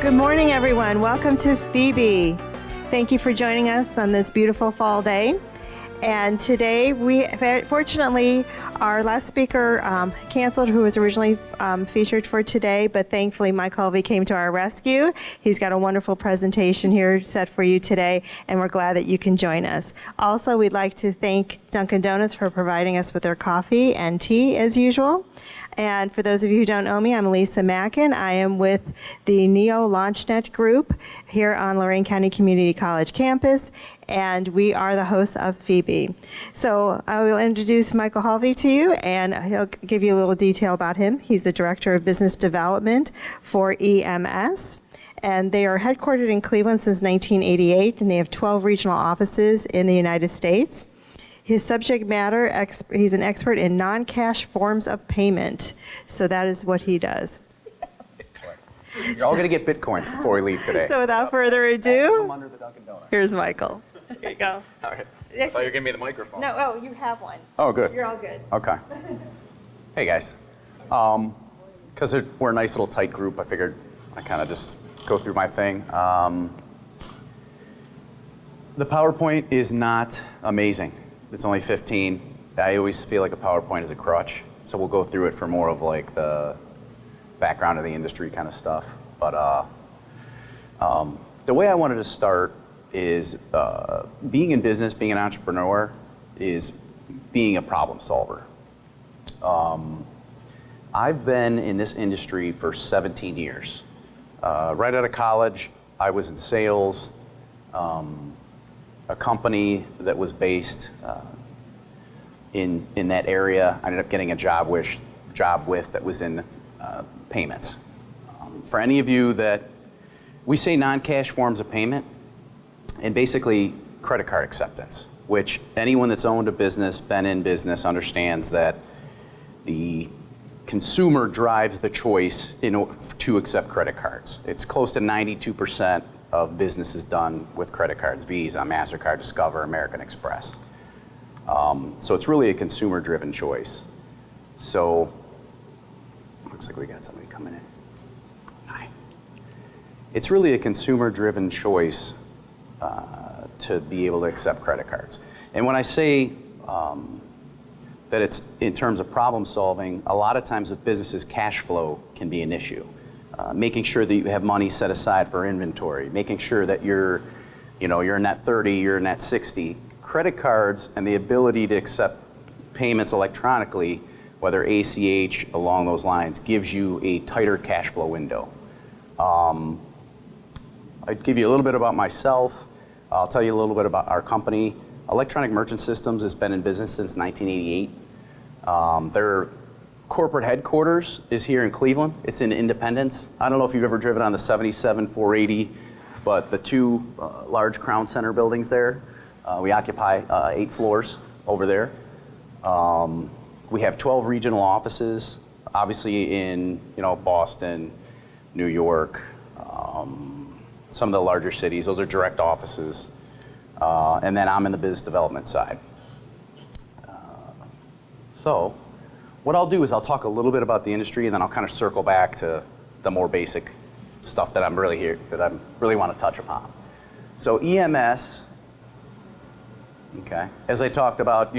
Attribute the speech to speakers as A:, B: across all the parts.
A: Good morning, everyone. Welcome to FEBE. Thank you for joining us on this beautiful fall day. And today, fortunately, our last speaker canceled, who was originally featured for today, but thankfully Mike Hulvey came to our rescue. He's got a wonderful presentation here set for you today, and we're glad that you can join us. Also, we'd like to thank Dunkin' Donuts for providing us with their coffee and tea, as usual. And for those of you who don't know me, I'm Lisa Mackin. I am with the NEO LaunchNet group here on Lorain County Community College campus, and we are the hosts of FEBE. So I will introduce Michael Hulvey to you, and he'll give you a little detail about him. He's the Director of Business Development for EMS. And they are headquartered in Cleveland since 1988, and they have 12 regional offices in the United States. His subject matter, he's an expert in non-cash forms of payment. So that is what he does.
B: You're all going to get Bitcoins before we leave today.
A: So without further ado,
B: I'm under the Dunkin' Donuts.
A: here's Michael. Here you go.
B: All right. I thought you were giving me the microphone.
A: No, you have one.
B: Oh, good.
A: You're all good.
B: Okay. Hey, guys. Because we're a nice little tight group, I figured I kind of just go through my thing. The PowerPoint is not amazing. It's only 15. I always feel like a PowerPoint is a crutch, so we'll go through it for more of like the background of the industry kind of stuff. But the way I wanted to start is being in business, being an entrepreneur, is being a problem solver. I've been in this industry for 17 years. Right out of college, I was in sales. A company that was based in that area, I ended up getting a job with that was in payments. For any of you that, we say non-cash forms of payment, and basically credit card acceptance, which anyone that's owned a business, been in business, understands that the consumer drives the choice to accept credit cards. It's close to 92% of business is done with credit cards: Visa, MasterCard, Discover, American Express. So it's really a consumer-driven choice. So, looks like we got somebody coming in. Hi. It's really a consumer-driven choice to be able to accept credit cards. And when I say that it's in terms of problem solving, a lot of times with businesses, cash flow can be an issue. Making sure that you have money set aside for inventory, making sure that you're net 30, you're net 60. Credit cards and the ability to accept payments electronically, whether ACH, along those lines, gives you a tighter cash flow window. I'd give you a little bit about myself. I'll tell you a little bit about our company. Electronic Merchant Systems has been in business since 1988. Their corporate headquarters is here in Cleveland. It's in Independence. I don't know if you've ever driven on the 77, 480, but the two large Crown Center buildings there, we occupy 8 floors over there. We have 12 regional offices, obviously in Boston, New York, some of the larger cities. Those are direct offices. And then I'm in the business development side. So what I'll do is I'll talk a little bit about the industry, and then I'll kind of circle back to the more basic stuff that I really want to touch upon. So EMS, okay, as I talked about,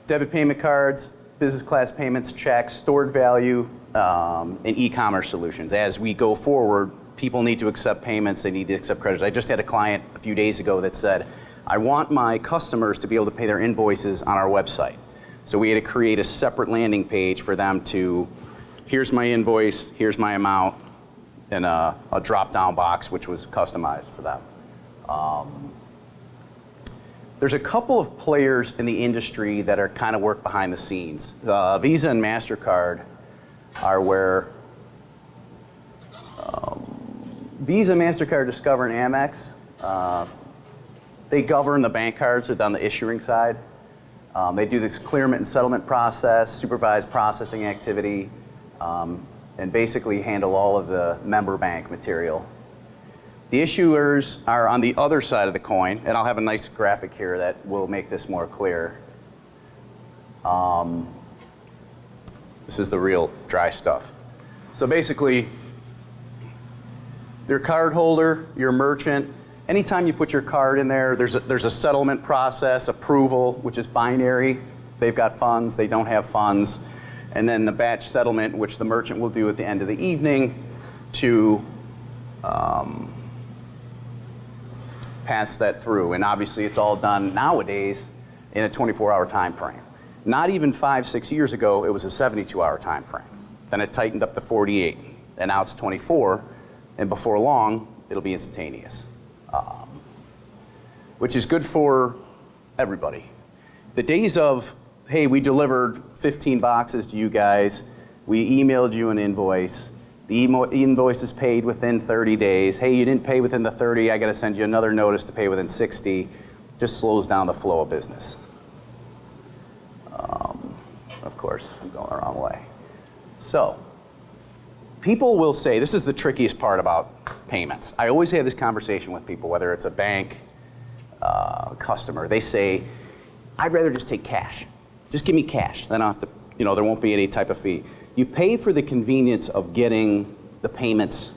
B: debit payment cards, business class payments, checks, stored value, and e-commerce solutions. As we go forward, people need to accept payments, they need to accept credits. I just had a client a few days ago that said, I want my customers to be able to pay their invoices on our website. So we had to create a separate landing page for them to, here's my invoice, here's my amount, and a drop-down box which was customized for them. There's a couple of players in the industry that are kind of work behind the scenes. Visa and MasterCard are where Visa, MasterCard, Discover, and Amex, they govern the bank cards, so on the issuing side. They do this clearment and settlement process, supervised processing activity, and basically handle all of the member bank material. The issuers are on the other side of the coin, and I'll have a nice graphic here that will make this more clear. This is the real dry stuff. So basically, You're a card holder, you're a merchant. Anytime you put your card in there, there's a settlement process, approval, which is binary. They've got funds, they don't have funds. And then the batch settlement, which the merchant will do at the end of the evening to pass that through. And obviously it's all done nowadays in a 24-hour time frame. Not even 5-6 years ago, it was a 72-hour time frame. Then it tightened up to 48, and now it's 24, and before long, it'll be instantaneous, which is good for everybody. The days of, hey, we delivered 15 boxes to you guys, we emailed you an invoice, the invoice is paid within 30 days, hey, you didn't pay within the 30, I gotta send you another notice to pay within 60, just slows down the flow of business. Of course, I'm going the wrong way. So, people will say, this is the trickiest part about payments. I always have this conversation with people, whether it's a bank, customer. They say, I'd rather just take cash. Just give me cash. Then I'll have to, there won't be any type of fee. You pay for the convenience of getting the payments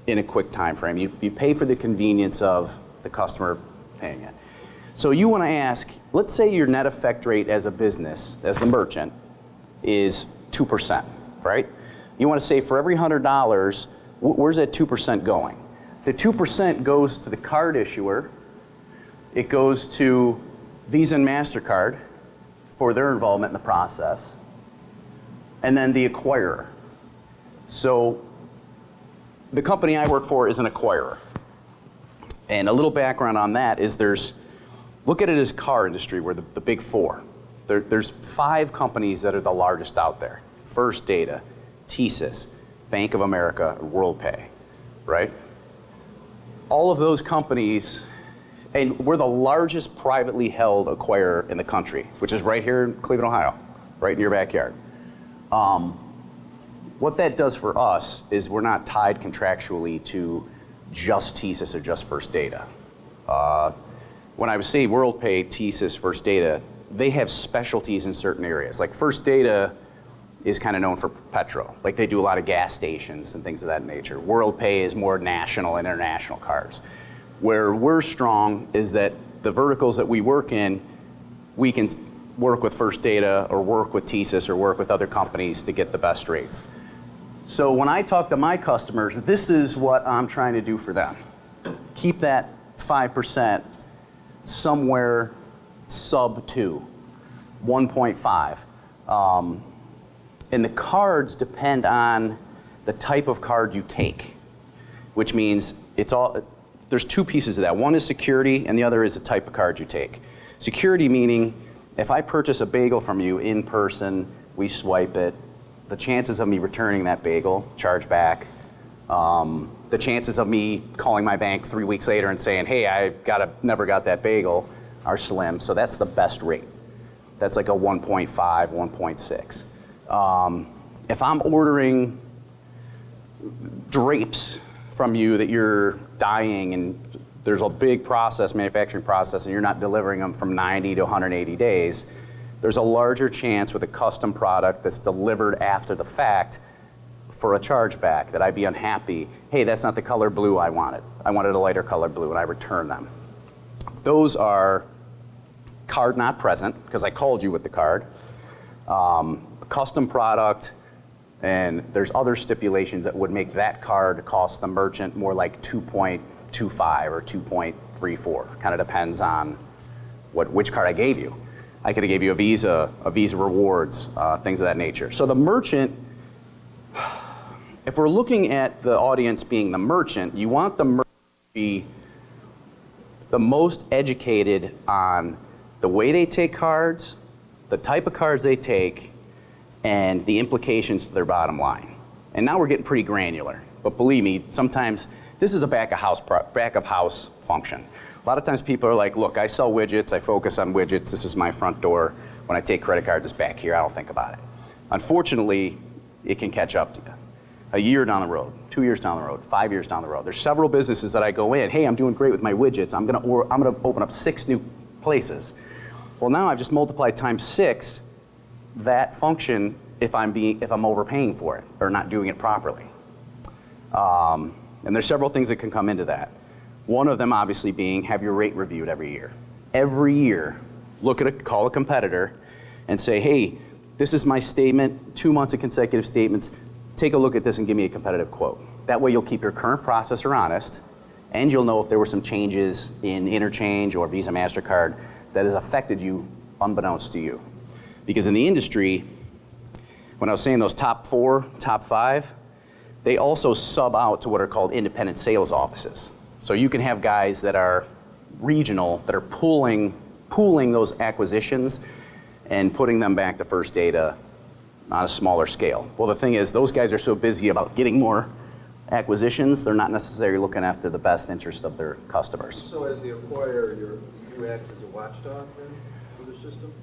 B: in a quick time frame. You pay for the convenience of the customer paying it. So you want to ask, let's say your net effect rate as a business, as the merchant, is 2%, right? You want to say for every $100, where's that 2% going? The 2% goes to the card issuer. It goes to Visa and MasterCard for their involvement in the process, and then the acquirer. So the company I work for is an acquirer. And a little background on that is look at it as car industry, we're the big four. There's 5 companies that are the largest out there. First Data, TSYS, Bank of America, WorldPay, right? All of those companies, and we're the largest privately held acquirer in the country, which is right here in Cleveland, Ohio, right in your backyard. What that does for us is we're not tied contractually to just TSYS or just First Data. When I was saying WorldPay, TSYS, First Data, they have specialties in certain areas. Like First Data is kind of known for petrol. Like they do a lot of gas stations and things of that nature. WorldPay is more national and international cards. Where we're strong is that the verticals that we work in, we can work with First Data or work with TSYS or work with other companies to get the best rates. So when I talk to my customers, this is what I'm trying to do for them. Keep that 5% somewhere sub 2, 1.5. And the cards depend on the type of card you take, which means there's 2 pieces of that. One is security and the other is the type of card you take. Security meaning if I purchase a bagel from you in person, we swipe it, the chances of me returning that bagel, charge back, the chances of me calling my bank 3 weeks later and saying, hey, never got that bagel are slim, so that's the best rate. That's like a 1.5, 1.6. If I'm ordering drapes from you that you're dyeing and there's a big manufacturing process, and you're not delivering them from 90 to 180 days, there's a larger chance with a custom product that's delivered after the fact for a chargeback that I'd be unhappy. Hey, that's not the color blue I wanted. I wanted a lighter color blue, and I return them. Those are card not present, because I called you with the card, custom product, and there's other stipulations that would make that card cost the merchant more like 2.25 or 2.34. Kind of depends on which card I gave you. I could have gave you a Visa rewards, things of that nature. So the merchant, if we're looking at the audience being the merchant, you want the merchant to be the most educated on the way they take cards, the type of cards they take, and the implications to their bottom line. And now we're getting pretty granular, but believe me, sometimes this is a back of house function. A lot of times people are like, look, I sell widgets, I focus on widgets, this is my front door. When I take credit cards, it's back here, I don't think about it. Unfortunately, it can catch up to you. A year down the road, 2 years down the road, 5 years down the road. There's several businesses that I go in, hey, I'm doing great with my widgets, I'm gonna open up 6 new places. Well, now I've just multiplied times 6 that function if I'm overpaying for it or not doing it properly. And there's several things that can come into that. One of them obviously being have your rate reviewed every year. Every year, call a competitor and say, hey, this is my statement, 2 months of consecutive statements. Take a look at this and give me a competitive quote. That way you'll keep your current processor honest, and you'll know if there were some changes in interchange or Visa, MasterCard that has affected you unbeknownst to you. Because in the industry, when I was saying those top 4, top 5, they also sub out to what are called independent sales offices. So you can have guys that are regional, that are pooling those acquisitions and putting them back to First Data on a smaller scale. Well, the thing is, those guys are so busy about getting more acquisitions, they're not necessarily looking after the best interest of their customers.
C: So as the acquirer, you act as a watchdog then for the system?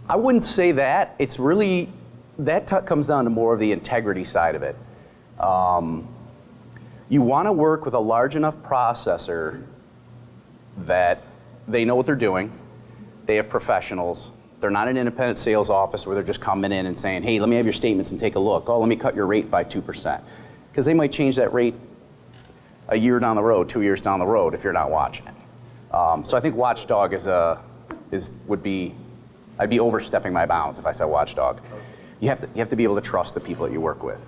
B: I wouldn't say that. It's really, comes down to more of the integrity side of it. You want to work with a large enough processor that they know what they're doing, they have professionals, they're not an independent sales office where they're just coming in and saying, hey, let me have your statements and take a look. Oh, let me cut your rate by 2%. Because they might change that rate a year down the road, 2 years down the road if you're not watching it. So I think watchdog I'd be overstepping my bounds if I said watchdog. You have to be able to trust the people that you work with.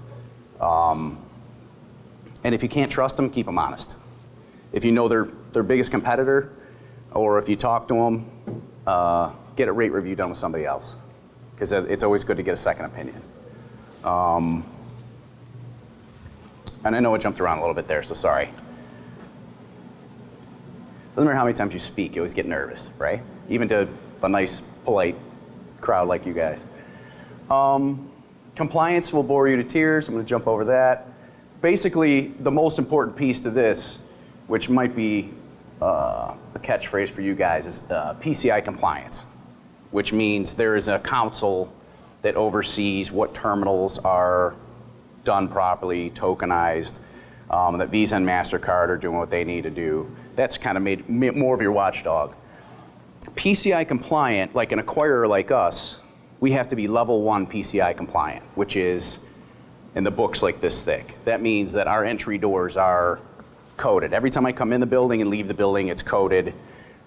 B: And if you can't trust them, keep them honest. If you know their biggest competitor, or if you talk to them, get a rate review done with somebody else, because it's always good to get a second opinion. And I know I jumped around a little bit there, so sorry. Doesn't matter how many times you speak, you always get nervous, right? Even to a nice, polite crowd like you guys. Compliance will bore you to tears. I'm going to jump over that. Basically, the most important piece to this, which might be a catchphrase for you guys, is Pci Compliance, which means there is a council that oversees what terminals are done properly, tokenized, that Visa and MasterCard are doing what they need to do. That's kind of made more of your watchdog. Pci compliant, like an acquirer like us, we have to be level 1 Pci compliant, which is in the books like this thick. That means that our entry doors are coded. Every time I come in the building and leave the building, it's coded.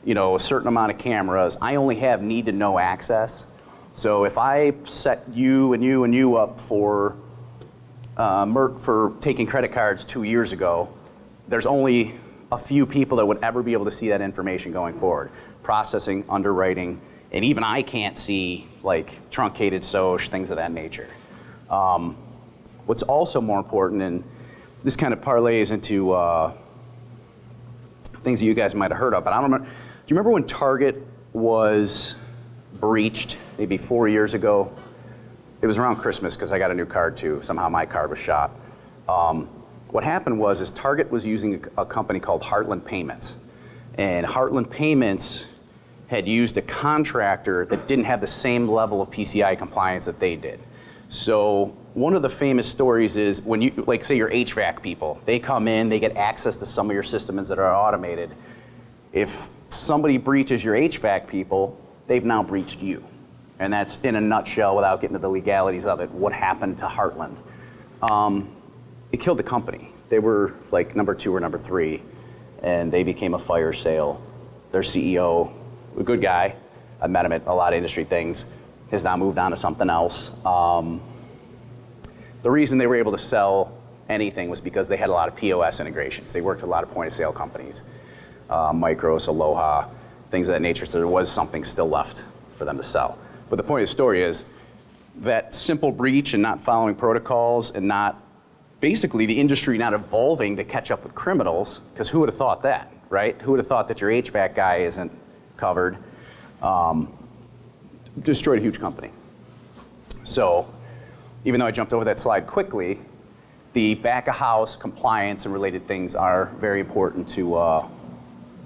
B: You know, a certain amount of cameras. I only have need to know access. So if I set you and you and you up for taking credit cards 2 years ago, there's only a few people that would ever be able to see that information going forward. Processing, underwriting, and even I can't see like truncated SOC, things of that nature. What's also more important, and this kind of parlays into things that you guys might have heard of, but I don't remember. Do you remember when Target was breached maybe 4 years ago? It was around Christmas because I got a new card too. Somehow my card was shot. What happened was Target was using a company called Heartland Payments. And Heartland Payments had used a contractor that didn't have the same level of PCI compliance that they did. So one of the famous stories is when you, like say your HVAC people, they come in, they get access to some of your systems that are automated. If somebody breaches your HVAC people, they've now breached you. And that's in a nutshell, without getting to the legalities of it, what happened to Heartland. It killed the company. They were like number 2 or number 3, and they became a fire sale. Their CEO, a good guy, I've met him at a lot of industry things, has now moved on to something else. The reason they were able to sell anything was because they had a lot of POS integrations. They worked with a lot of point of sale companies, Micros, Aloha, things of that nature, so there was something still left for them to sell. But the point of the story is that simple breach and not following protocols and not, basically the industry not evolving to catch up with criminals, because who would have thought that, right? Who would have thought that your HVAC guy isn't covered? Destroyed a huge company. So even though I jumped over that slide quickly, the back of house compliance and related things are very important to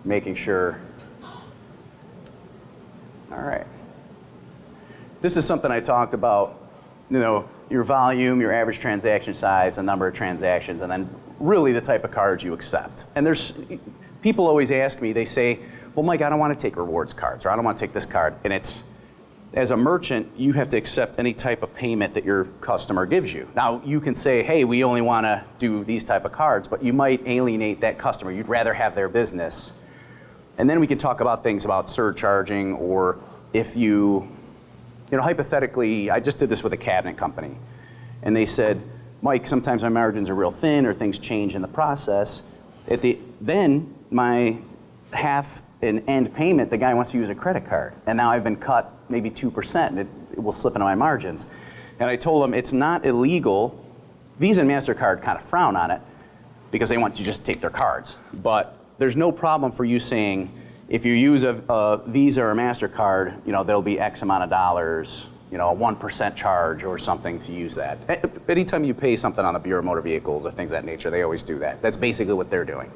B: making sure. All right. This is something I talked about, you know, your volume, your average transaction size, the number of transactions, and then really the type of cards you accept. And there's, people always ask me, they say, well, Mike, I don't want to take rewards cards, or I don't want to take this card. And it's, as a merchant, you have to accept any type of payment that your customer gives you. Now, you can say, hey, we only want to do these type of cards, but you might alienate that customer. You'd rather have their business. And then we can talk about things about surcharging, or if you know, hypothetically, I just did this with a cabinet company, and they said, Mike, sometimes my margins are real thin or things change in the process. Then my half an end payment, the guy wants to use a credit card, and now I've been cut maybe 2%, and it will slip into my margins. And I told him it's not illegal. Visa and MasterCard kind of frown on it because they want you to just take their cards. But there's no problem for you saying, if you use a Visa or a MasterCard, you know, there'll be X amount of dollars, you know, a 1% charge or something to use that. Anytime you pay something on the Bureau of Motor Vehicles or things of that nature, they always do that. That's basically what they're doing.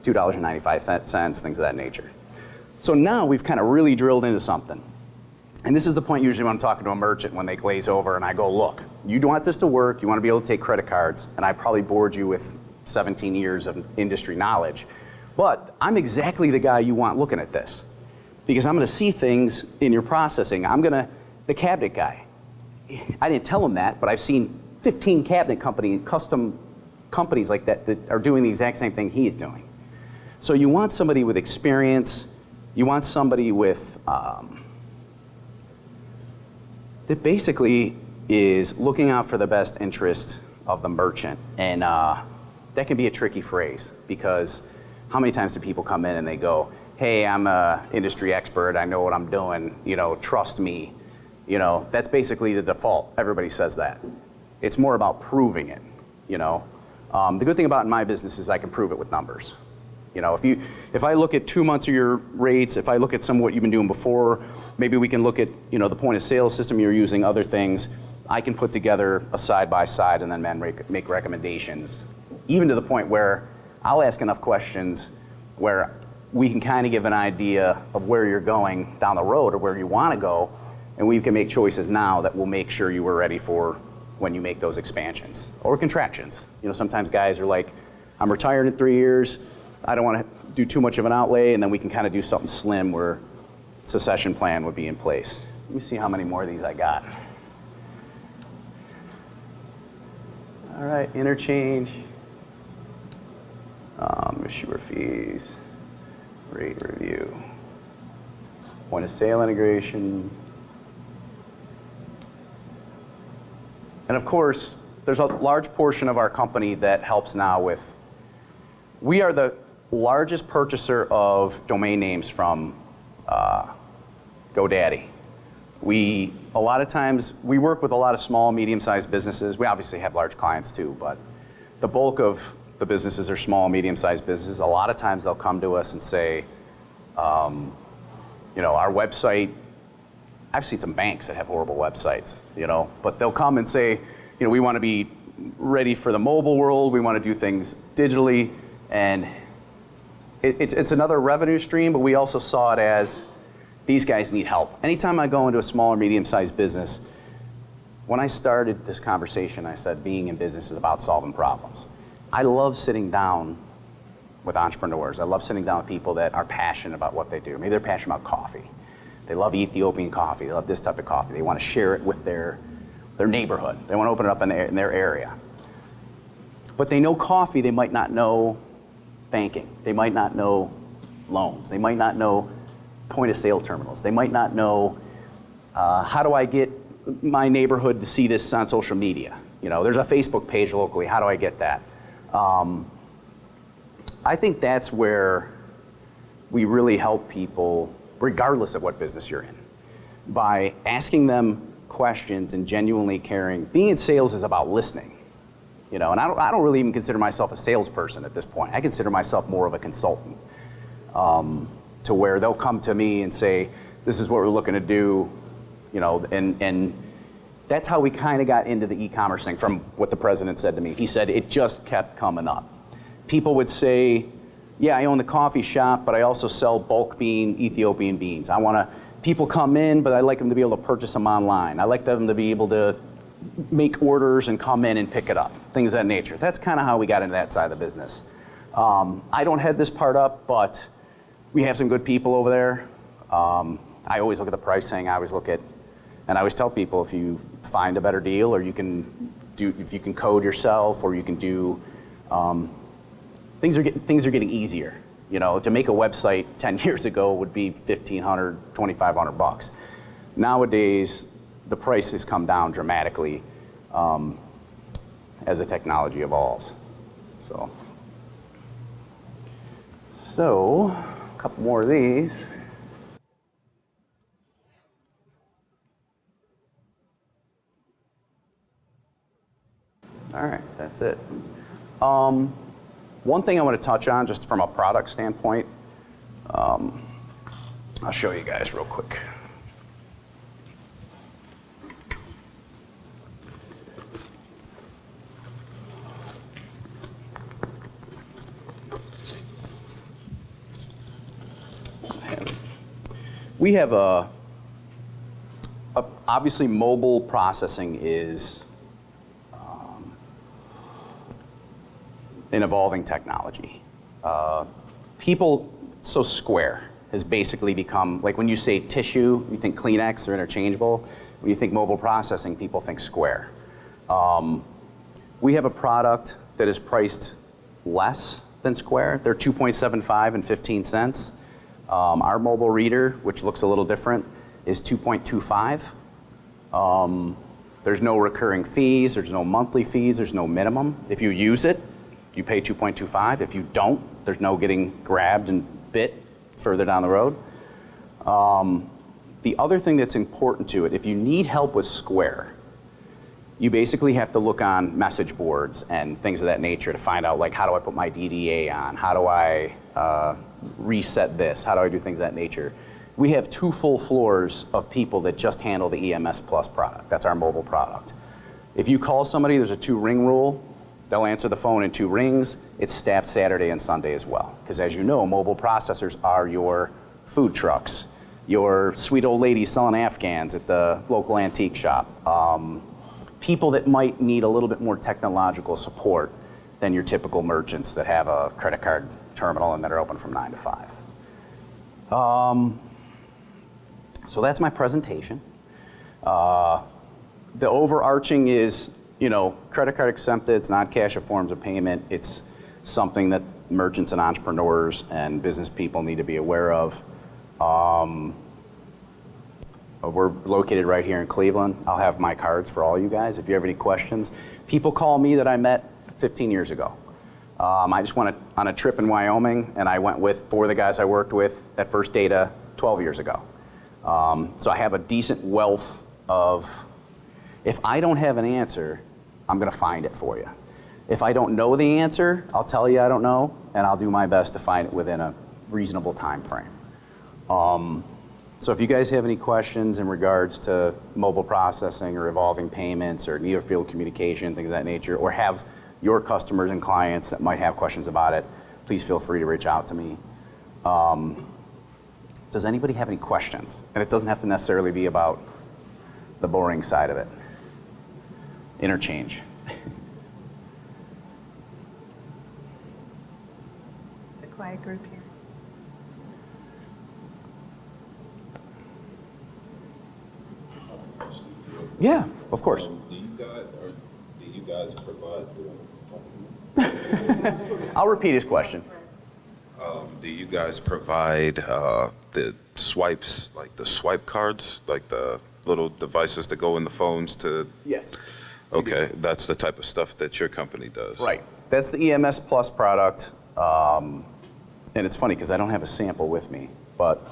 B: $2.95, things of that nature. So now we've kind of really drilled into something. And this is the point usually when I'm talking to a merchant when they glaze over and I go, look, you want this to work, you want to be able to take credit cards, and I probably bored you with 17 years of industry knowledge, but I'm exactly the guy you want looking at this. Because I'm going to see things in your processing. The cabinet guy, I didn't tell him that, but I've seen 15 cabinet custom companies like that are doing the exact same thing he's doing. So you want somebody with experience, you want somebody with, that basically is looking out for the best interest of the merchant. And that can be a tricky phrase, because how many times do people come in and they go, hey, I'm an industry expert, I know what I'm doing, you know, trust me. You know, that's basically the default. Everybody says that. It's more about proving it, you know. The good thing about my business is I can prove it with numbers. You know, if I look at 2 months of your rates, if I look at some of what you've been doing before, maybe we can look at, you know, the point of sale system you're using, other things. I can put together a side by side and then make recommendations, even to the point where I'll ask enough questions where we can kind of give an idea of where you're going down the road or where you want to go, and we can make choices now that will make sure you were ready for when you make those expansions or contractions. You know, sometimes guys are like, I'm retired in 3 years, I don't want to do too much of an outlay, and then we can kind of do something slim where succession plan would be in place. Let me see how many more of these I got. All right, interchange, issuer fees, rate review, point of sale integration. And of course, there's a large portion of our company that helps now with, we are the largest purchaser of domain names from GoDaddy. A lot of times, we work with a lot of small, medium-sized businesses. We obviously have large clients too, but the bulk of the businesses are small, medium-sized businesses. A lot of times they'll come to us and say, you know, our website, I've seen some banks that have horrible websites, you know, but they'll come and say, you know, we want to be ready for the mobile world, we want to do things digitally, and it's another revenue stream, but we also saw it as, these guys need help. Anytime I go into a small or medium-sized business, when I started this conversation, I said being in business is about solving problems. I love sitting down with entrepreneurs. I love sitting down with people that are passionate about what they do. Maybe they're passionate about coffee. They love Ethiopian coffee. They love this type of coffee. They want to share it with their neighborhood. They want to open it up in their area. But they know coffee, they might not know banking. They might not know loans. They might not know point of sale terminals. They might not know how do I get my neighborhood to see this on social media. You know, there's a Facebook page locally. How do I get that? I think that's where we really help people, regardless of what business you're in, by asking them questions and genuinely caring. Being in sales is about listening. You know, and I don't really even consider myself a salesperson at this point. I consider myself more of a consultant, to where they'll come to me and say, this is what we're looking to do, you know, and that's how we kind of got into the e-commerce thing from what the president said to me. He said it just kept coming up. People would say, yeah, I own the coffee shop, but I also sell bulk Ethiopian beans. People come in, but I like them to be able to purchase them online. I like them to be able to make orders and come in and pick it up, things of that nature. That's kind of how we got into that side of the business. I don't head this part up, but we have some good people over there. I I always look at the pricing. I always tell people, if you find a better deal, or if you can code yourself, or you can do, things are getting easier. You know, to make a website 10 years ago would be $1,500, $2,500. Nowadays, the price has come down dramatically as the technology evolves. So a couple more of these. All right, that's it. One thing I want to touch on, just from a product standpoint, I'll show you guys real quick. We have obviously mobile processing is an evolving technology. So Square has basically become, like when you say tissue, you think Kleenex, they're interchangeable. When you think mobile processing, people think Square. We have a product that is priced less than Square. They're $2.75 and 15 cents. Our mobile reader, which looks a little different, is $2.25. There's no recurring fees, there's no monthly fees, there's no minimum. If you use it, you pay $2.25. If you don't, there's no getting grabbed and bit further down the road. The other thing that's important to it, if you need help with Square, you basically have to look on message boards and things of that nature to find out, like, how do I put my DDA on? How do I reset this? How do I do things of that nature? We have 2 full floors of people that just handle the EMS Plus product. That's our mobile product. If you call somebody, there's a 2-ring rule. They'll answer the phone in 2 rings. It's staffed Saturday and Sunday as well. Because as you know, mobile processors are your food trucks, your sweet old ladies selling Afghans at the local antique shop, people that might need a little bit more technological support than your typical merchants that have a credit card terminal and that are open from 9 to 5. So that's my presentation. The overarching is, you know, credit card accepted, it's not cash or forms of payment. It's something that merchants and entrepreneurs and business people need to be aware of. We're located right here in Cleveland. I'll have my cards for all you guys if you have any questions. People call me that I met 15 years ago. I just went on a trip in Wyoming, and I went with 4 of the guys I worked with at First Data 12 years ago. So I have a decent wealth of, if I don't have an answer, I'm gonna find it for you. If I don't know the answer, I'll tell you I don't know, and I'll do my best to find it within a reasonable time frame. So if you guys have any questions in regards to mobile processing or evolving payments or near field communication, things of that nature, or have your customers and clients that might have questions about it, please feel free to reach out to me. Does anybody have any questions? And it doesn't have to necessarily be about the boring side of it. Interchange.
A: It's a quiet group here.
B: Yeah, of course.
D: Do you guys provide
B: I'll repeat his question.
D: do you guys provide the swipes, like the swipe cards, like the little devices that go in the phones to?
B: Yes.
D: Okay, that's the type of stuff that your company does.
B: Right. That's the EMS Plus product. And it's funny because I don't have a sample with me, but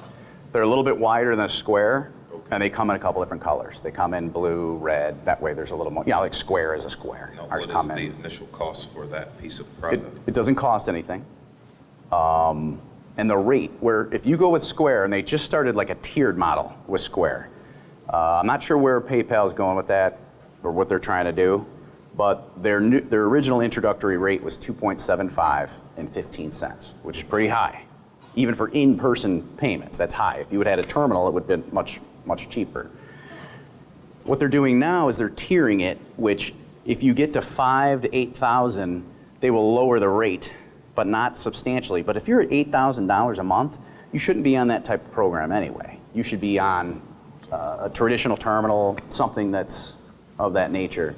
B: they're a little bit wider than a Square. And they come in a couple different colors. They come in blue, red. That way there's a little more, like Square is a Square.
D: Now, what is the initial cost for that piece of product?
B: It doesn't cost anything. And the rate, where if you go with Square, and they just started like a tiered model with Square. I'm not sure where PayPal is going with that or what they're trying to do, but their original introductory rate was $2.75 and 15 cents, which is pretty high. Even for in-person payments, that's high. If you would have had a terminal, it would have been much cheaper. What they're doing now is they're tiering it, which if you get to 5,000 to 8,000, they will lower the rate, but not substantially. But if you're at $8,000 a month, you shouldn't be on that type of program anyway. you should be on a traditional terminal, something that's of that nature.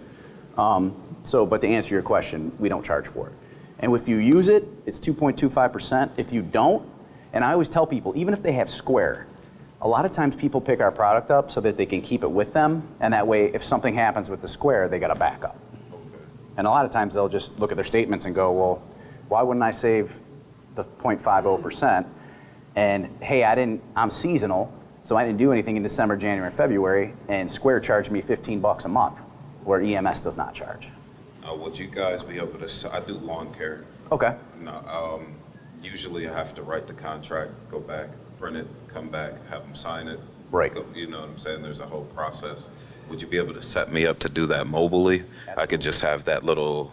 B: But to answer your question, we don't charge for it. And if you use it, it's 2.25%. If you don't, and I always tell people, even if they have Square, a lot of times people pick our product up so that they can keep it with them, and that way, if something happens with the Square, they got a backup. Okay. And a lot of times they'll just look at their statements and go, well, why wouldn't I save the 0.50%? And hey, I'm seasonal, so I didn't do anything in December, January, and February, and Square charged me $15 a month, where EMS does not charge.
D: Would you guys be able to, I do lawn care.
B: Okay.
D: No, usually I have to write the contract, go back, print it, come back, have them sign it.
B: Right.
D: You know what I'm saying? There's a whole process. Would you be able to set me up to do that mobily? Absolutely. I could just have that little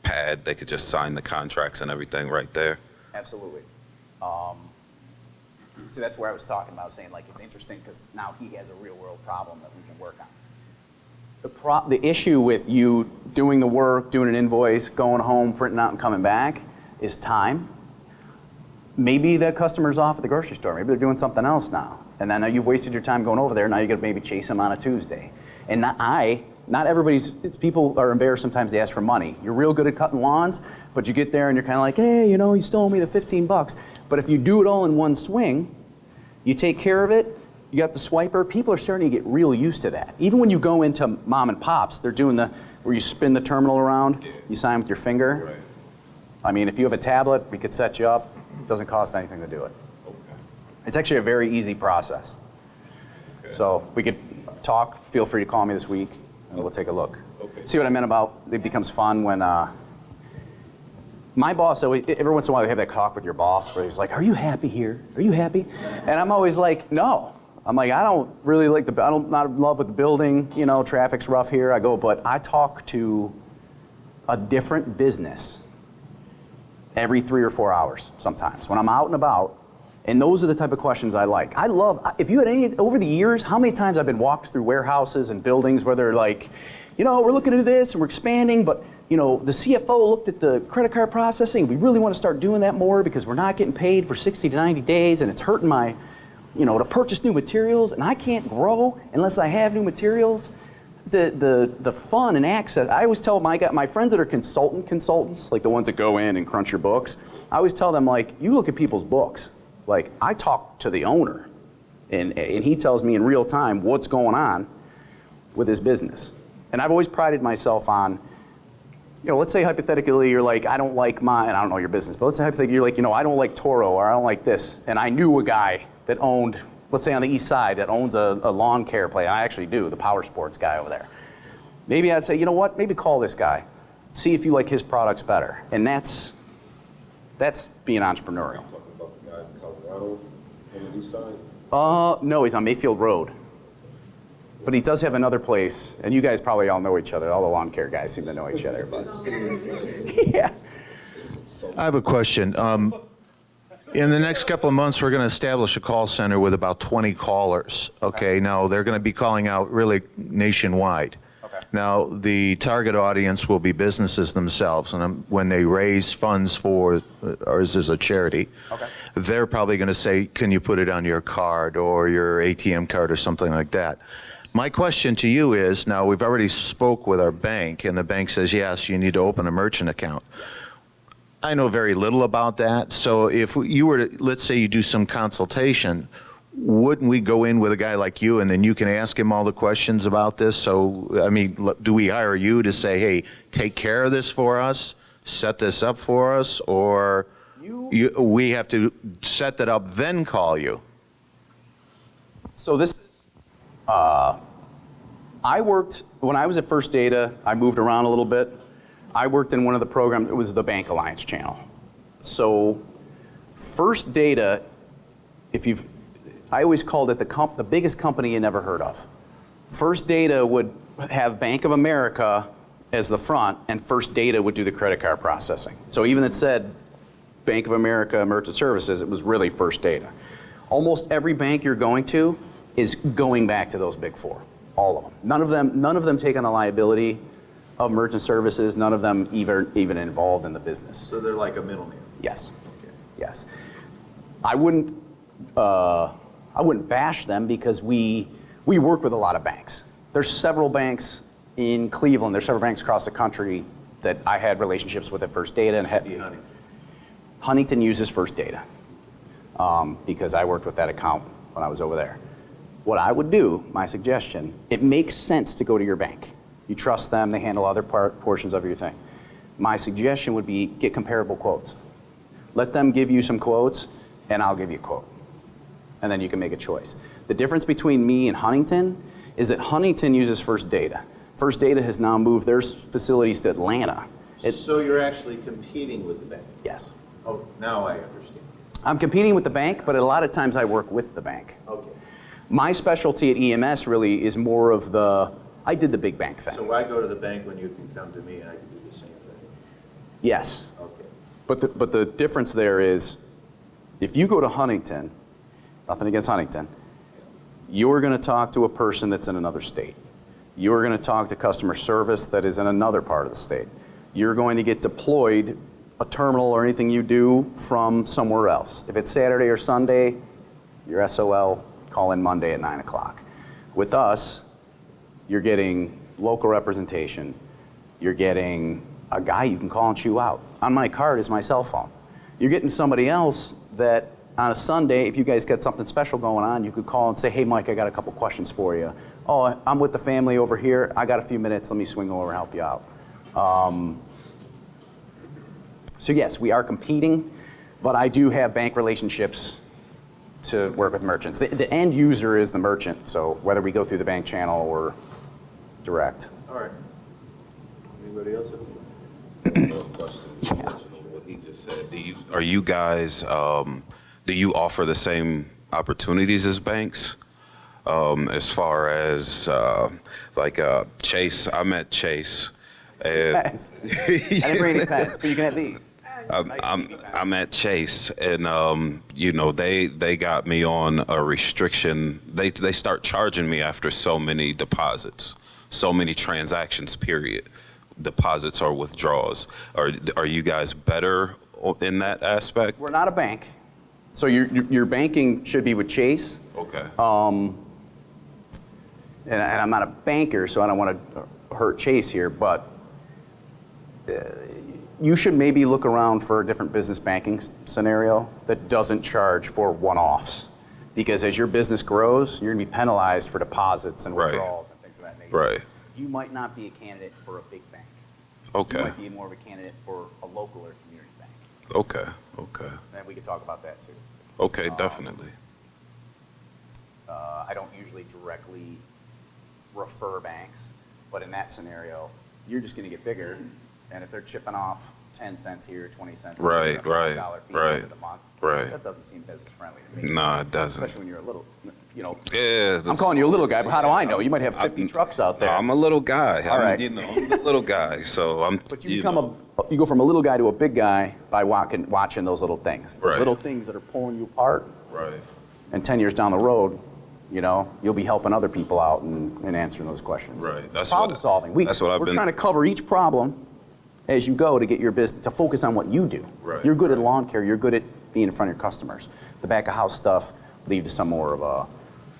D: pad. They could just sign the contracts and everything right there.
B: Absolutely. So that's where I was talking about, saying like it's interesting because now he has a real world problem that we can work on. The issue with you doing the work, doing an invoice, going home, printing out and coming back is time. Maybe the customer's off at the grocery store. Maybe they're doing something else now. And then you've wasted your time going over there. Now you got to maybe chase them on a Tuesday. And not everybody's, people are embarrassed sometimes they ask for money. You're real good at cutting lawns, but you get there and you're kind of like, hey, you still owe me the $15. But if you do it all in one swing, you take care of it, you got the swiper, people are starting to get real used to that. Even when you go into mom and pops, they're doing where you spin the terminal around, you sign with your finger.
D: Right.
B: I mean, if you have a tablet, we could set you up. It doesn't cost anything to do it.
D: Okay.
B: It's actually a very easy process.
D: Okay.
B: So we could talk, feel free to call me this week, and we'll take a look.
D: Okay.
B: See what I meant about it becomes fun when my boss, every once in a while you have that talk with your boss where he's like, are you happy here? Are you happy? And I'm always like, no. I'm like, I don't really like not in love with the building, traffic's rough here. I go, but I talk to a different business every 3 or 4 hours sometimes when I'm out and about. And those are the type of questions I like. I love, if you had any, over the years, how many times I've been walked through warehouses and buildings where they're like, we're looking to do this and we're expanding, but the CFO looked at the credit card processing. We really want to start doing that more because we're not getting paid for 60 to 90 days and it's hurting my, to purchase new materials, and I can't grow unless I have new materials. The fun and access, I always tell my friends that are consultants, like the ones that go in and crunch your books, I always tell them, like, you look at people's books. Like, I talk to the owner, and he tells me in real time what's going on with his business. And I've always prided myself on, let's say hypothetically you're like, I don't like and I don't know your business, but let's say hypothetically you're like, I don't like Toro, or I don't like this, and I knew a guy that owned, let's say on the east side, that owns a lawn care place. I actually do, the power sports guy over there. Maybe I'd say, you know what, maybe call this guy. See if you like his products better. And that's being entrepreneurial.
C: Talking about the guy in Colorado on the east side?
B: No, he's on Mayfield Road. But he does have another place, and you guys probably all know each other. All the lawn care guys seem to know each other, but yeah.
E: I have a question. In the next couple of months, we're going to establish a call center with about 20 callers. Okay, now they're going to be calling out really nationwide.
B: Okay.
E: Now, the target audience will be businesses themselves, and when they raise funds for, ours is a charity,
B: Okay.
E: they're probably going to say, can you put it on your card or your ATM card or something like that. My question to you is, now we've already spoke with our bank, and the bank says, yes, you need to open a merchant account. I know very little about that, so if you were to, let's say you do some consultation, wouldn't we go in with a guy like you and then you can ask him all the questions about this? So, I mean, do we hire you to say, hey, take care of this for us, set this up for us, or we have to set that up, then call you?
B: So this is, I worked, when I was at First Data, I moved around a little bit. I worked in one of the programs, it was the Bank Alliance channel. So First Data, I always called it the biggest company you never heard of. First Data would have Bank of America as the front, and First Data would do the credit card processing. So even it said Bank of America Merchant Services, it was really First Data. Almost every bank you're going to is going back to those big four, all of them. None of them take on the liability of merchant services, none of them even involved in the business.
C: So they're like a middleman?
B: Yes,
C: Okay.
B: yes. I wouldn't, I wouldn't bash them because we work with a lot of banks. There's several banks in Cleveland, there's several banks across the country that I had relationships with at First Data. And Huntington uses First Data because I worked with that account when I was over there. What I would do, my suggestion, it makes sense to go to your bank. You trust them, they handle other portions of your thing. My suggestion would be get comparable quotes. Let them give you some quotes, and I'll give you a quote. And then you can make a choice. The difference between me and Huntington is that Huntington uses First Data. First Data has now moved their facilities to Atlanta.
E: So you're actually competing with the bank?
B: Yes.
E: Oh, now I understand.
B: I'm competing with the bank, but a lot of times I work with the bank.
E: Okay.
B: My specialty at EMS really is more of I did the big bank thing.
E: So why go to the bank when you can come to me and I can do the same thing?
B: Yes.
E: Okay.
B: But the difference there is, if you go to Huntington, nothing against Huntington, you're going to talk to a person that's in another state. You're going to talk to customer service that is in another part of the state. You're going to get deployed a terminal or anything you do from somewhere else. If it's Saturday or Sunday, you're SOL, call in Monday at 9 o'clock. With us, you're getting local representation. You're getting a guy you can call and chew out. On my card is my cell phone. You're getting somebody else that on a Sunday, if you guys got something special going on, you could call and say, hey, Mike, I got a couple questions for you. Oh, I'm with the family over here. I got a few minutes. Let me swing over and help you out. So yes, we are competing, but I do have bank relationships to work with merchants. The end user is the merchant, so whether we go through the bank channel or direct.
C: All right. Anybody else?
D: What he just said. Are you guys? Do you offer the same opportunities as banks? As far as Chase, I met Chase.
B: Pens. I didn't bring any pens, but you can have these.
D: I'm at Chase, and they got me on a restriction. They start charging me after so many deposits, so many transactions. Period. Deposits or withdrawals. Are you guys better in that aspect?
B: We're not a bank, so your banking should be with Chase.
D: Okay.
B: And I'm not a banker, so I don't want to hurt Chase here, but you should maybe look around for a different business banking scenario that doesn't charge for one-offs. Because as your business grows, you're going to be penalized for deposits and withdrawals and things of that nature.
D: Right.
B: You might not be a candidate for a big bank.
D: Okay.
B: You might be more of a candidate for a local or community bank.
D: Okay.
B: And we could talk about that too.
D: Okay, definitely.
B: I don't usually directly refer banks, but in that scenario, you're just going to get bigger, and if they're chipping off 10 cents here, 20 cents here,
D: Right,
B: $5 fee
D: right,
B: at the
D: right,
B: month,
D: right.
B: that doesn't seem business friendly to me.
D: No, it doesn't.
B: Especially when you're a little,
D: Yeah.
B: I'm calling you a little guy, but how do I know? You might have 50 trucks out there.
D: I'm a little guy.
B: All right.
D: I'm a little guy, so I'm.
B: But you go from a little guy to a big guy by watching those little things. Those
D: Right.
B: little things that are pulling you apart.
D: Right.
B: And 10 years down the road, you'll be helping other people out and answering those questions.
D: Right.
B: Problem solving. We're trying to cover each problem as you go to get your business, to focus on what you do.
D: Right.
B: You're good at lawn care. You're good at being in front of your customers. The back of house stuff, leave to some more of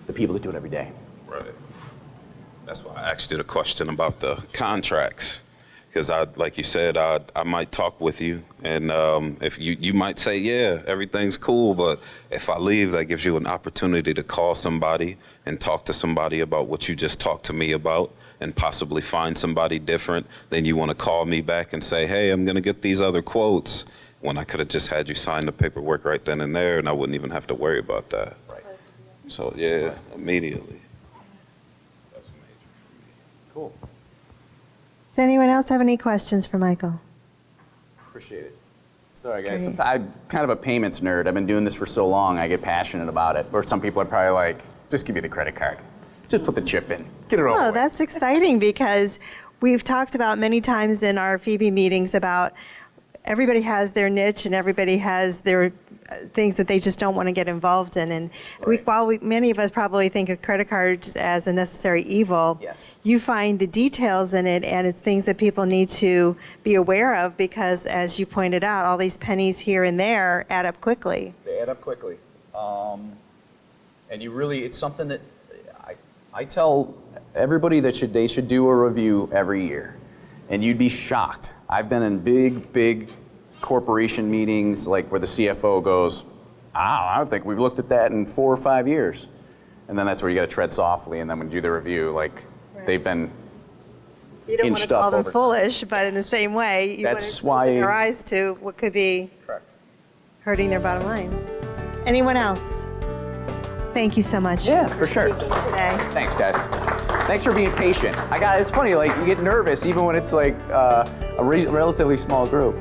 B: the people that do it every day.
D: Right. That's why I asked you the question about the contracts. Because like you said, I might talk with you, and if you might say, yeah, everything's cool, but if I leave, that gives you an opportunity to call somebody and talk to somebody about what you just talked to me about, and possibly find somebody different. Then you want to call me back and say, hey, I'm going to get these other quotes, when I could have just had you sign the paperwork right then and there, and I wouldn't even have to worry about that.
B: Right.
D: So yeah, immediately. That's major for me.
B: Cool.
A: Does anyone else have any questions for Michael?
B: Appreciate it. Sorry, guys.
A: Great.
B: I'm kind of a payments nerd. I've been doing this for so long, I get passionate about it. Or some people are probably like, just give me the credit card. Just put the chip in. Get it over
A: Oh,
B: with.
A: that's exciting because we've talked about many times in our FEBE meetings about everybody has their niche and everybody has their things that they just don't want to get involved in. And
B: Right.
A: many of us probably think of credit cards as a necessary evil,
B: Yes.
A: you find the details in it and it's things that people need to be aware of because, as you pointed out, all these pennies here and there add up quickly.
B: They add up quickly. And you really, it's something that I tell everybody that they should do a review every year. And you'd be shocked. I've been in big corporation meetings, like where the CFO goes, I don't think we've looked at that in 4 or 5 years. And then that's where you got to tread softly, and then when you do the review, like they've been
A: You don't want to
B: inched up
A: call them
B: over-
A: foolish, but in the same way, you
B: That's
A: want to open
B: why-
A: their eyes to what could be
B: Correct.
A: hurting their bottom line. Anyone else? Thank you so much.
B: Yeah, for sure.
A: speaking today.
B: Thanks, guys. Thanks for being patient. It's funny, like you get nervous even when it's like a relatively small group.